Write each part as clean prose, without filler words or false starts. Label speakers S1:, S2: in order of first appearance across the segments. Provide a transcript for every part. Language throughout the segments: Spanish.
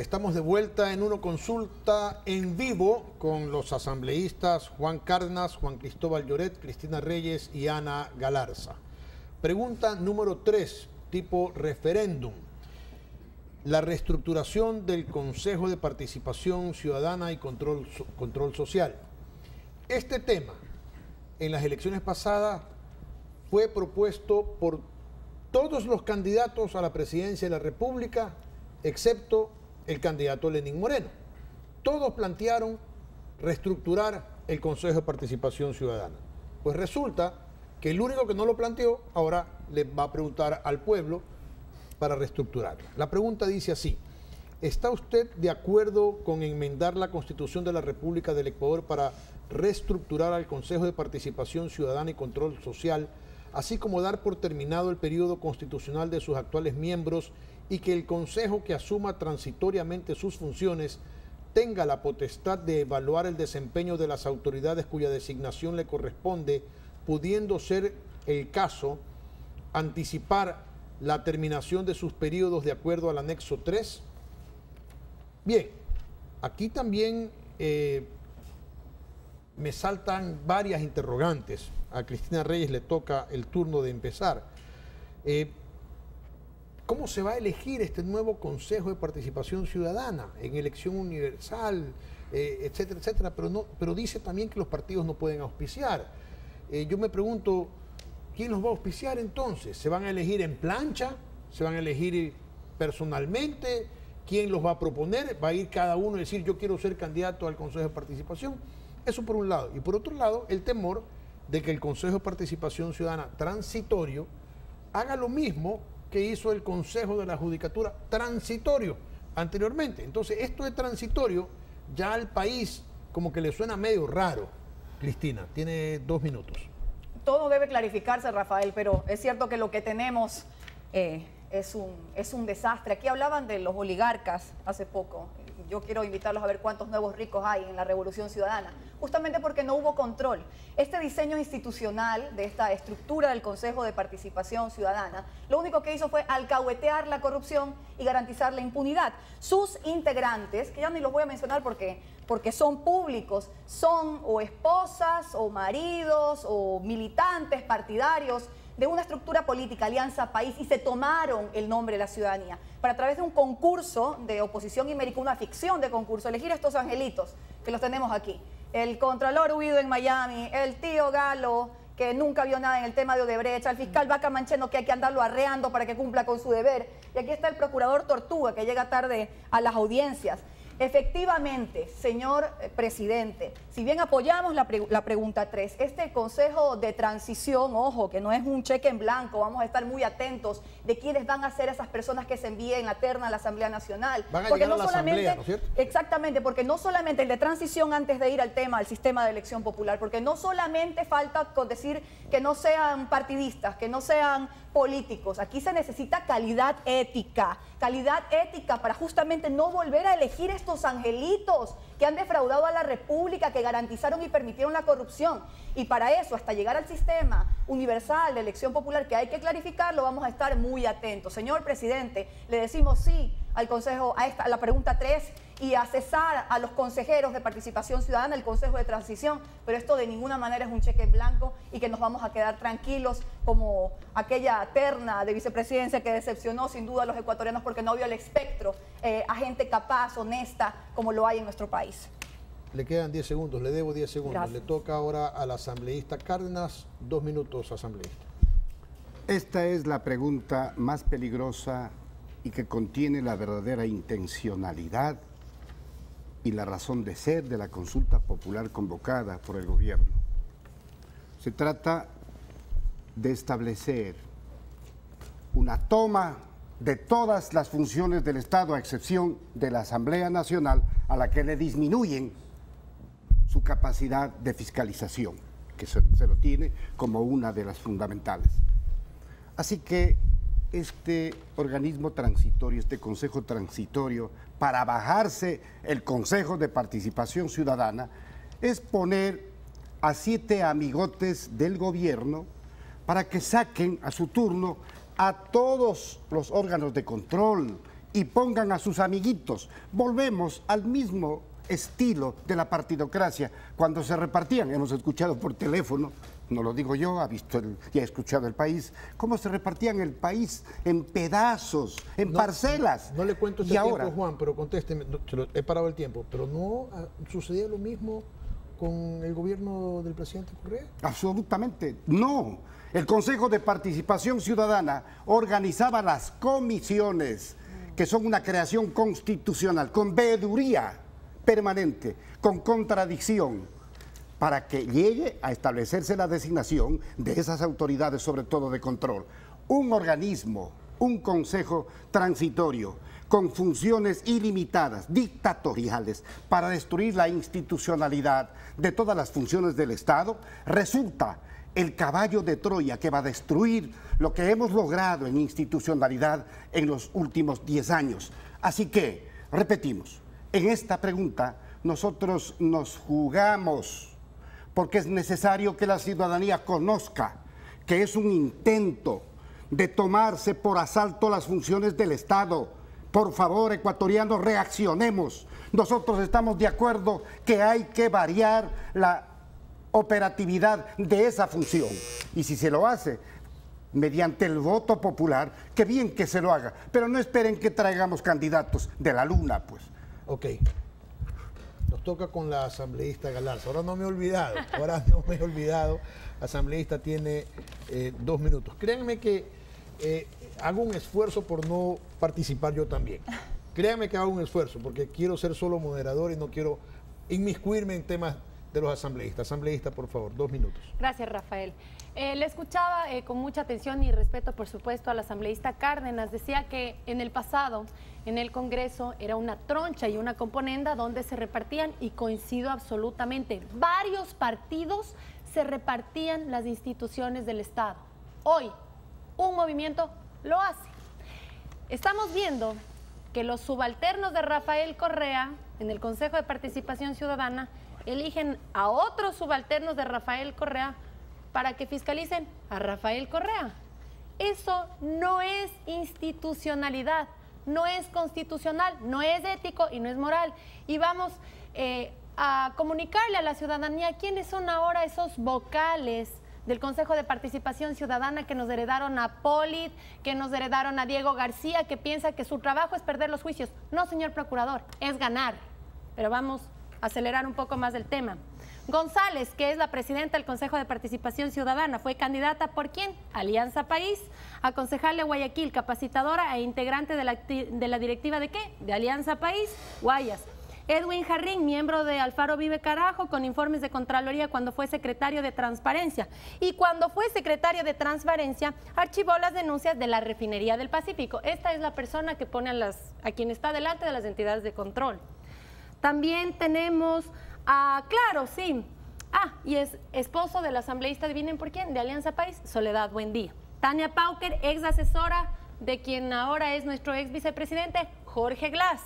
S1: Estamos de vuelta en Uno Consulta en vivo con los asambleístas Juan Cárdenas, Juan Cristóbal Lloret, Cristina Reyes y Ana Galarza. Pregunta número 3, tipo referéndum. La reestructuración del Consejo de Participación Ciudadana y Control Social. Este tema, en las elecciones pasadas, fue propuesto por todos los candidatos a la presidencia de la República, excepto el candidato Lenín Moreno. Todos plantearon reestructurar el Consejo de Participación Ciudadana. Pues resulta que el único que no lo planteó ahora le va a preguntar al pueblo para reestructurarla. La pregunta dice así: ¿está usted de acuerdo con enmendar la Constitución de la República del Ecuador para reestructurar al Consejo de Participación Ciudadana y Control Social, así como dar por terminado el periodo constitucional de sus actuales miembros y que el Consejo que asuma transitoriamente sus funciones tenga la potestad de evaluar el desempeño de las autoridades cuya designación le corresponde, pudiendo ser el caso anticipar la terminación de sus periodos de acuerdo al anexo 3? Bien, aquí también me saltan varias interrogantes. A Cristina Reyes le toca el turno de empezar. ¿Cómo se va a elegir este nuevo Consejo de Participación Ciudadana en elección universal, etcétera, etcétera? Pero dice también que los partidos no pueden auspiciar. Yo me pregunto, ¿quién los va a auspiciar entonces? ¿Se van a elegir en plancha? ¿Se van a elegir personalmente? ¿Quién los va a proponer? ¿Va a ir cada uno a decir yo quiero ser candidato al Consejo de Participación? Eso por un lado. Y por otro lado, el temor de que el Consejo de Participación Ciudadana transitorio haga lo mismo que hizo el Consejo de la Judicatura transitorio anteriormente. Entonces, esto de transitorio ya al país como que le suena medio raro. Cristina, tiene 2 minutos.
S2: Todo debe clarificarse, Rafael, pero es cierto que lo que tenemos es un desastre. Aquí hablaban de los oligarcas hace poco. Yo quiero invitarlos a ver cuántos nuevos ricos hay en la Revolución Ciudadana, justamente porque no hubo control. Este diseño institucional de esta estructura del Consejo de Participación Ciudadana, lo único que hizo fue alcahuetear la corrupción y garantizar la impunidad. Sus integrantes, que ya ni los voy a mencionar porque son públicos, son o esposas o maridos o militantes partidarios de una estructura política, Alianza País, y se tomaron el nombre de la ciudadanía para, a través de un concurso de oposición ibérica, una ficción de concurso, elegir estos angelitos que los tenemos aquí. El contralor huido en Miami, el tío Galo, que nunca vio nada en el tema de Odebrecht, al fiscal Vaca Mancheno, que hay que andarlo arreando para que cumpla con su deber, y aquí está el procurador Tortuga, que llega tarde a las audiencias. Efectivamente, señor presidente, si bien apoyamos la pregunta 3, este Consejo de Transición, ojo, que no es un cheque en blanco, vamos a estar muy atentos de quiénes van a ser esas personas que se envíen la terna a la Asamblea Nacional.
S1: Van a llegar a la Asamblea, ¿no es cierto?
S2: Exactamente, porque no solamente el de transición, antes de ir al tema del sistema de elección popular, porque no solamente falta con decir que no sean partidistas, que no sean políticos, aquí se necesita calidad ética para justamente no volver a elegir estos angelitos que han defraudado a la República, que garantizaron y permitieron la corrupción. Y para eso, hasta llegar al sistema universal de elección popular, que hay que clarificarlo, vamos a estar muy atentos. Señor presidente, le decimos sí al Consejo, a la pregunta 3, y a cesar a los consejeros de Participación Ciudadana, el Consejo de Transición, pero esto de ninguna manera es un cheque en blanco y que nos vamos a quedar tranquilos como aquella terna de vicepresidencia que decepcionó sin duda a los ecuatorianos porque no vio el espectro a gente capaz, honesta, como lo hay en nuestro país.
S1: Le quedan 10 segundos, le debo 10 segundos.
S2: Gracias.
S1: Le toca ahora al asambleísta Cárdenas. 2 minutos, asambleísta.
S3: Esta es la pregunta más peligrosa y que contiene la verdadera intencionalidad y la razón de ser de la consulta popular convocada por el gobierno. Se trata de establecer una toma de todas las funciones del Estado, a excepción de la Asamblea Nacional, a la que le disminuyen su capacidad de fiscalización, que se lo tiene como una de las fundamentales. Así que este organismo transitorio, este Consejo Transitorio, para bajarse el Consejo de Participación Ciudadana, es poner a 7 amigotes del gobierno para que saquen a su turno a todos los órganos de control y pongan a sus amiguitos. Volvemos al mismo estilo de la partidocracia. Cuando se repartían, hemos escuchado por teléfono, no lo digo yo, ya he escuchado el país, cómo se repartían el país en pedazos, en parcelas.
S1: No le cuento este
S3: y
S1: tiempo,
S3: ahora,
S1: Juan, pero contésteme, he parado el tiempo, pero ¿no sucedía lo mismo con el gobierno del presidente Correa?
S3: absolutamente no. El Consejo de Participación Ciudadana organizaba las comisiones, que son una creación constitucional, con veeduría permanente, con contradicción, para que llegue a establecerse la designación de esas autoridades, sobre todo de control. Un organismo, un consejo transitorio, con funciones ilimitadas, dictatoriales, para destruir la institucionalidad de todas las funciones del Estado, resulta el caballo de Troya que va a destruir lo que hemos logrado en institucionalidad en los últimos 10 años. Así que, repetimos, en esta pregunta nosotros nos jugamos, porque es necesario que la ciudadanía conozca que es un intento de tomarse por asalto las funciones del Estado. Por favor, ecuatorianos, reaccionemos. Nosotros estamos de acuerdo que hay que variar la operatividad de esa función. Y si se lo hace mediante el voto popular, qué bien que se lo haga. Pero no esperen que traigamos candidatos de la luna, pues.
S1: Ok. Nos toca con la asambleísta Galarza. Ahora no me he olvidado. Asambleísta tiene 2 minutos. Créanme que hago un esfuerzo por no participar yo también. Créanme que hago un esfuerzo porque quiero ser solo moderador y no quiero inmiscuirme en temas de los asambleístas. Asambleísta, por favor, 2 minutos.
S4: Gracias, Rafael. Le escuchaba con mucha atención y respeto, por supuesto, al asambleísta Cárdenas. Decía que en el pasado, en el Congreso, era una troncha y una componenda donde se repartían, y coincido absolutamente, varios partidos se repartían las instituciones del Estado. Hoy, un movimiento lo hace. Estamos viendo que los subalternos de Rafael Correa, en el Consejo de Participación Ciudadana, eligen a otros subalternos de Rafael Correa para que fiscalicen a Rafael Correa. Eso no es institucionalidad, no es constitucional, no es ético y no es moral. Y vamos a comunicarle a la ciudadanía quiénes son ahora esos vocales del Consejo de Participación Ciudadana que nos heredaron a Polit, que nos heredaron a Diego García, que piensa que su trabajo es perder los juicios. No, señor procurador, es ganar. Pero vamos a acelerar un poco más el tema. González, que es la presidenta del Consejo de Participación Ciudadana, fue candidata ¿por quién? Alianza País, a concejal de Guayaquil, capacitadora e integrante de la directiva ¿de qué? De Alianza País, Guayas. Edwin Jarrín, miembro de Alfaro Vive Carajo, con informes de Contraloría cuando fue secretario de Transparencia. Y cuando fue secretario de Transparencia, archivó las denuncias de la Refinería del Pacífico. Esta es la persona que pone a quien está delante de las entidades de control. También tenemos claro, sí. Y es esposo del asambleísta, adivinen por quién, de Alianza País, Soledad Buendía. Tania Pauker, ex asesora de quien ahora es nuestro ex vicepresidente, Jorge Glass.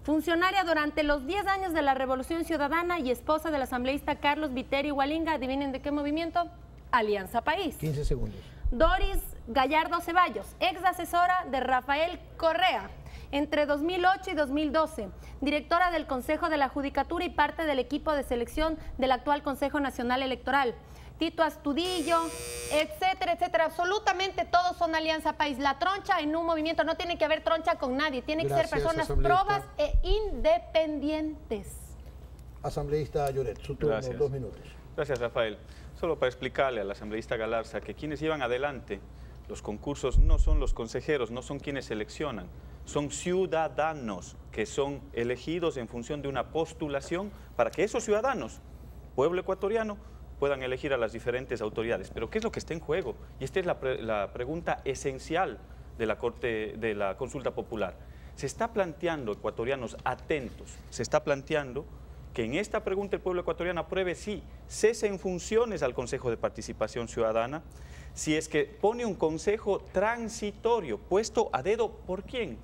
S4: Funcionaria durante los 10 años de la Revolución Ciudadana y esposa del asambleísta Carlos Viteri Hualinga, adivinen de qué movimiento, Alianza País.
S1: 15 segundos.
S4: Doris Gallardo Ceballos, ex asesora de Rafael Correa. Entre 2008 y 2012, directora del Consejo de la Judicatura y parte del equipo de selección del actual Consejo Nacional Electoral. Tito Astudillo, etcétera, etcétera. Absolutamente todos son Alianza País. La troncha en un movimiento, no tiene que haber troncha con nadie, tiene que ser personas probas e independientes.
S1: Asambleísta Lloret, su turno, 2 minutos.
S5: Gracias, Rafael. Solo para explicarle al asambleísta Galarza que quienes llevan adelante los concursos no son los consejeros, no son quienes seleccionan, son ciudadanos que son elegidos en función de una postulación para que esos ciudadanos, pueblo ecuatoriano, puedan elegir a las diferentes autoridades. Pero ¿qué es lo que está en juego? Y esta es la pregunta esencial de la consulta popular. Se está planteando, ecuatorianos atentos, se está planteando que en esta pregunta el pueblo ecuatoriano apruebe si cese en funciones al Consejo de Participación Ciudadana, si es que pone un consejo transitorio, puesto a dedo, ¿por quién?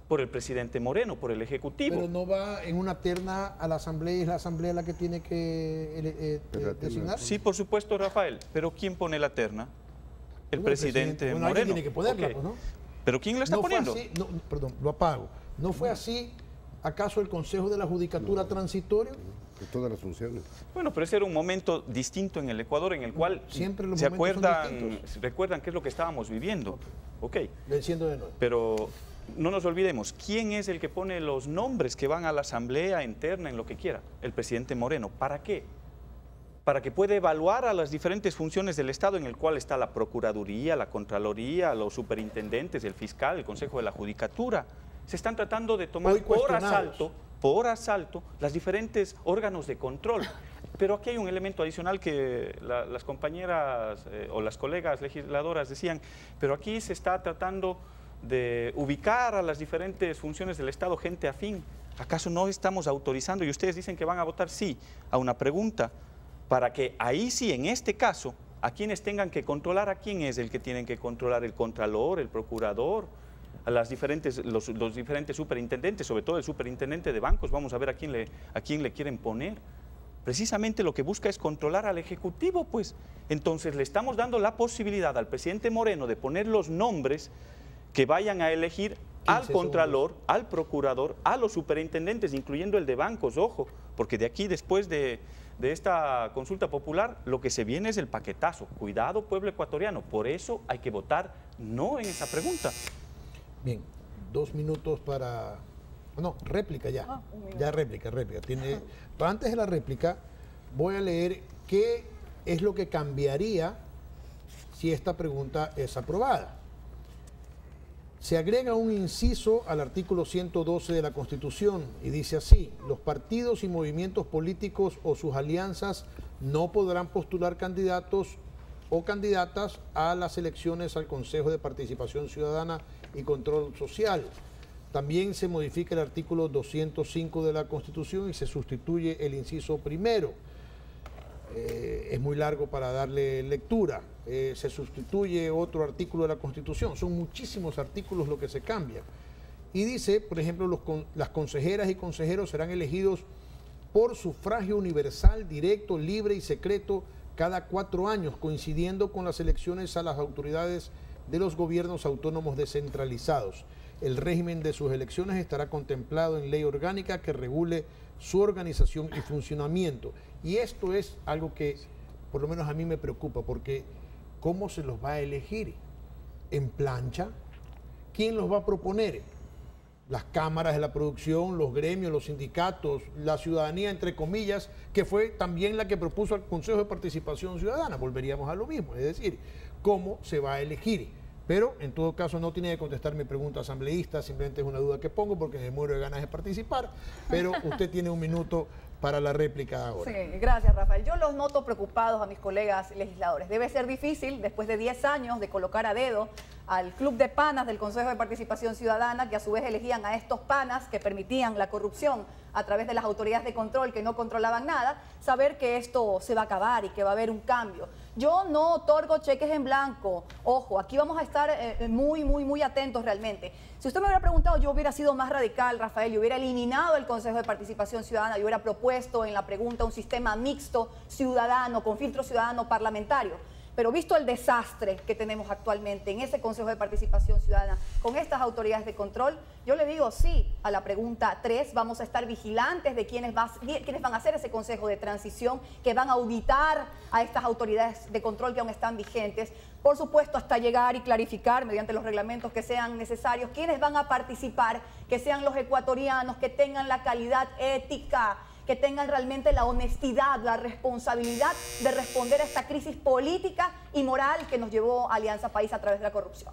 S5: Por el presidente Moreno, por el Ejecutivo.
S1: Pero no va en una terna a la Asamblea y es la Asamblea la que tiene que designar.
S5: Sí, por supuesto, Rafael, pero ¿quién pone la terna? El presidente Moreno.
S1: Alguien tiene que ponerla, pues, ¿no?
S5: ¿Pero quién lo está poniendo?
S1: Fue así, no, perdón, lo apago. ¿No fue así acaso el Consejo de la Judicatura Transitorio?
S3: De todas las funciones.
S5: Bueno, pero ese era un momento distinto en el Ecuador en el cual
S1: Siempre los
S5: se
S1: momentos son
S5: acuerdan,
S1: distintos.
S5: recuerdan qué es lo que estábamos viviendo. Ok,
S1: Le enciendo de nuevo.
S5: pero no nos olvidemos, ¿quién es el que pone los nombres que van a la asamblea interna en lo que quiera? El presidente Moreno. ¿Para qué? Para que pueda evaluar a las diferentes funciones del Estado en el cual está la Procuraduría, la Contraloría, los superintendentes, el fiscal, el Consejo de la Judicatura. Se están tratando de tomar
S1: Hoy cuestionados.
S5: por asalto las diferentes órganos de control. Pero aquí hay un elemento adicional que las compañeras o las colegas legisladoras decían, pero aquí se está tratando de ubicar a las diferentes funciones del Estado gente afín. ¿Acaso no estamos autorizando, y ustedes dicen que van a votar sí a una pregunta, para que ahí sí, en este caso, a quienes tengan que controlar, a quién es el que tienen que controlar? ¿El contralor, el procurador? A los diferentes superintendentes, sobre todo el superintendente de bancos? Vamos a ver a quién le quieren poner. Precisamente lo que busca es controlar al Ejecutivo, pues. Entonces le estamos dando la posibilidad al presidente Moreno de poner los nombres que vayan a elegir al contralor, al procurador, a los superintendentes, incluyendo el de bancos, ojo, porque de aquí, después de esta consulta popular, lo que se viene es el paquetazo. Cuidado, pueblo ecuatoriano, por eso hay que votar no en esa pregunta.
S1: Bien, 2 minutos para... No, réplica ya. Ya réplica. Tiene... Pero antes de la réplica, voy a leer qué es lo que cambiaría si esta pregunta es aprobada. Se agrega un inciso al artículo 112 de la Constitución y dice así: los partidos y movimientos políticos o sus alianzas no podrán postular candidatos o candidatas a las elecciones al Consejo de Participación Ciudadana y Control Social. También se modifica el artículo 205 de la Constitución y se sustituye el inciso primero. Es muy largo para darle lectura. Se sustituye otro artículo de la Constitución. Son muchísimos artículos lo que se cambia. Y dice, por ejemplo, las consejeras y consejeros serán elegidos por sufragio universal, directo, libre y secreto cada 4 años, coincidiendo con las elecciones a las autoridades de los gobiernos autónomos descentralizados. El régimen de sus elecciones estará contemplado en ley orgánica que regule su organización y funcionamiento. Y esto es algo que por lo menos a mí me preocupa, porque ¿cómo se los va a elegir? ¿En plancha? ¿Quién los va a proponer? Las cámaras de la producción, los gremios, los sindicatos, la ciudadanía, entre comillas, que fue también la que propuso al Consejo de Participación Ciudadana. Volveríamos a lo mismo, es decir, ¿cómo se va a elegir? Pero en todo caso no tiene que contestar mi pregunta asambleísta, simplemente es una duda que pongo porque me muero de ganas de participar, pero usted tiene 1 minuto para la réplica ahora.
S2: Sí, gracias, Rafael. Yo los noto preocupados a mis colegas legisladores. Debe ser difícil, después de 10 años, de colocar a dedo al club de panas del Consejo de Participación Ciudadana, que a su vez elegían a estos panas que permitían la corrupción a través de las autoridades de control que no controlaban nada, saber que esto se va a acabar y que va a haber un cambio. Yo no otorgo cheques en blanco. Ojo, aquí vamos a estar muy atentos realmente. Si usted me hubiera preguntado, yo hubiera sido más radical, Rafael, yo hubiera eliminado el Consejo de Participación Ciudadana, yo hubiera propuesto en la pregunta un sistema mixto ciudadano, con filtro ciudadano parlamentario. Pero visto el desastre que tenemos actualmente en ese Consejo de Participación Ciudadana, con estas autoridades de control, yo le digo sí a la pregunta 3. Vamos a estar vigilantes de quiénes van a hacer ese Consejo de Transición, que van a auditar a estas autoridades de control que aún están vigentes. Por supuesto, hasta llegar y clarificar mediante los reglamentos que sean necesarios quiénes van a participar, que sean los ecuatorianos, que tengan la calidad ética, que tengan realmente la honestidad, la responsabilidad de responder a esta crisis política y moral que nos llevó a Alianza País a través de la corrupción.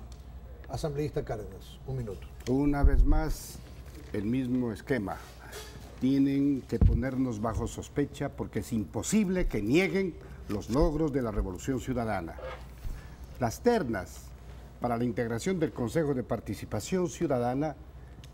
S1: Asambleísta Cárdenas, 1 minuto.
S3: Una vez más, el mismo esquema. Tienen que ponernos bajo sospecha porque es imposible que nieguen los logros de la Revolución Ciudadana. Las ternas para la integración del Consejo de Participación Ciudadana,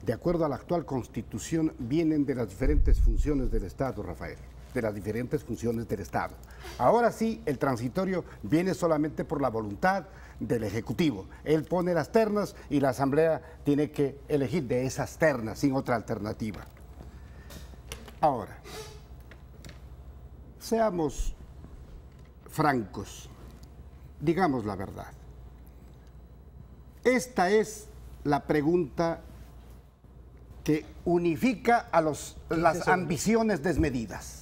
S3: de acuerdo a la actual Constitución, vienen de las diferentes funciones del Estado, Rafael, de las diferentes funciones del Estado. Ahora sí, el transitorio viene solamente por la voluntad del Ejecutivo. Él pone las ternas y la Asamblea tiene que elegir de esas ternas, sin otra alternativa. Ahora, seamos francos, digamos la verdad. Esta es la pregunta que unifica a las ambiciones desmedidas.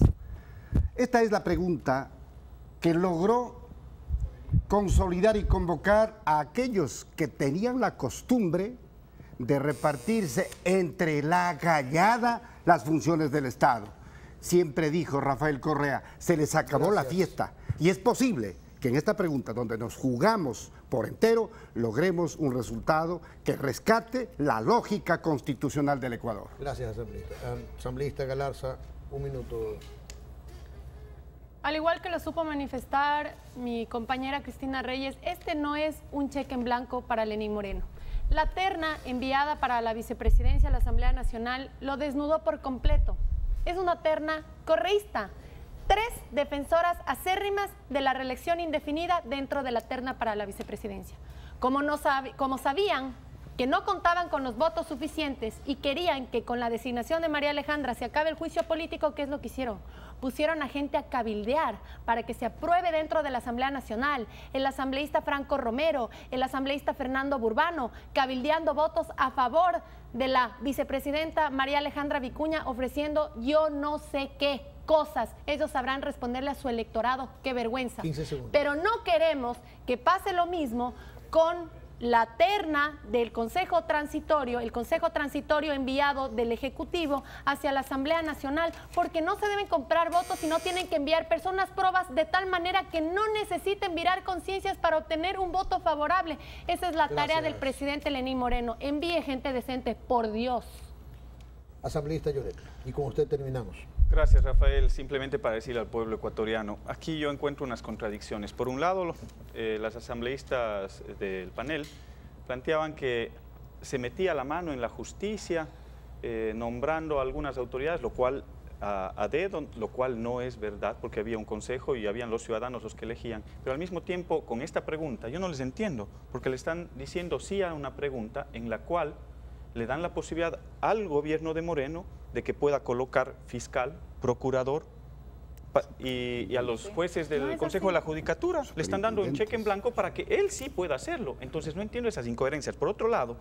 S3: Esta es la pregunta que logró consolidar y convocar a aquellos que tenían la costumbre de repartirse entre la gallada las funciones del Estado. Siempre dijo Rafael Correa, se les acabó la fiesta. Y es posible que en esta pregunta, donde nos jugamos por entero, logremos un resultado que rescate la lógica constitucional del Ecuador.
S1: Gracias, asambleísta. Asambleísta Galarza, un minuto.
S4: Al igual que lo supo manifestar mi compañera Cristina Reyes, este no es un cheque en blanco para Lenín Moreno. La terna enviada para la vicepresidencia a la Asamblea Nacional lo desnudó por completo. Es una terna correísta. 3 defensoras acérrimas de la reelección indefinida dentro de la terna para la vicepresidencia. Como sabían que no contaban con los votos suficientes y querían que con la designación de María Alejandra se acabe el juicio político, ¿qué es lo que hicieron? Pusieron a gente a cabildear para que se apruebe dentro de la Asamblea Nacional. El asambleísta Franco Romero, el asambleísta Fernando Burbano, cabildeando votos a favor de la vicepresidenta María Alejandra Vicuña, ofreciendo yo no sé qué cosas. Ellos sabrán responderle a su electorado, qué vergüenza.
S1: 15 segundos.
S4: Pero no queremos que pase lo mismo con la terna del Consejo Transitorio, el Consejo Transitorio enviado del Ejecutivo hacia la Asamblea Nacional, porque no se deben comprar votos y no tienen que enviar personas probas de tal manera que no necesiten virar conciencias para obtener un voto favorable. Esa es la tarea del presidente Lenín Moreno. Envíe gente decente, por Dios.
S1: Asambleísta Lloret, y con usted terminamos.
S5: Gracias, Rafael. Simplemente para decirle al pueblo ecuatoriano, aquí yo encuentro unas contradicciones. Por un lado, las asambleístas del panel planteaban que se metía la mano en la justicia, nombrando a algunas autoridades, lo cual a dedo, lo cual no es verdad, porque había un consejo y habían los ciudadanos los que elegían. Pero al mismo tiempo, con esta pregunta, yo no les entiendo, porque le están diciendo sí a una pregunta en la cual le dan la posibilidad al gobierno de Moreno de que pueda colocar fiscal, procurador y a los jueces del Consejo de la Judicatura. Le están dando un cheque en blanco para que él sí pueda hacerlo. Entonces no entiendo esas incoherencias. Por otro lado,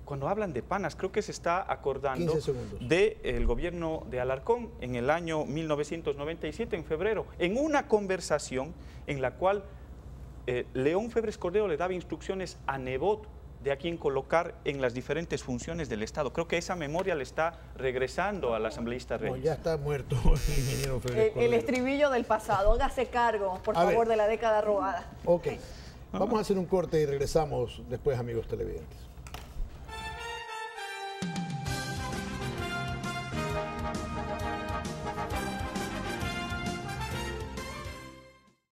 S5: cuando hablan de panas, creo que se está acordando del gobierno de Alarcón en el año 1997, en febrero, en una conversación en la cual León Febres Cordero le daba instrucciones a Nebot de a quién colocar en las diferentes funciones del Estado. Creo que esa memoria le está regresando al asambleísta Reyes.
S1: No, ya está muerto el ingeniero Febres Cordero.
S2: El estribillo del pasado. Hágase cargo, por favor, de la década robada.
S1: Ok, vamos a hacer un corte y regresamos después, amigos televidentes.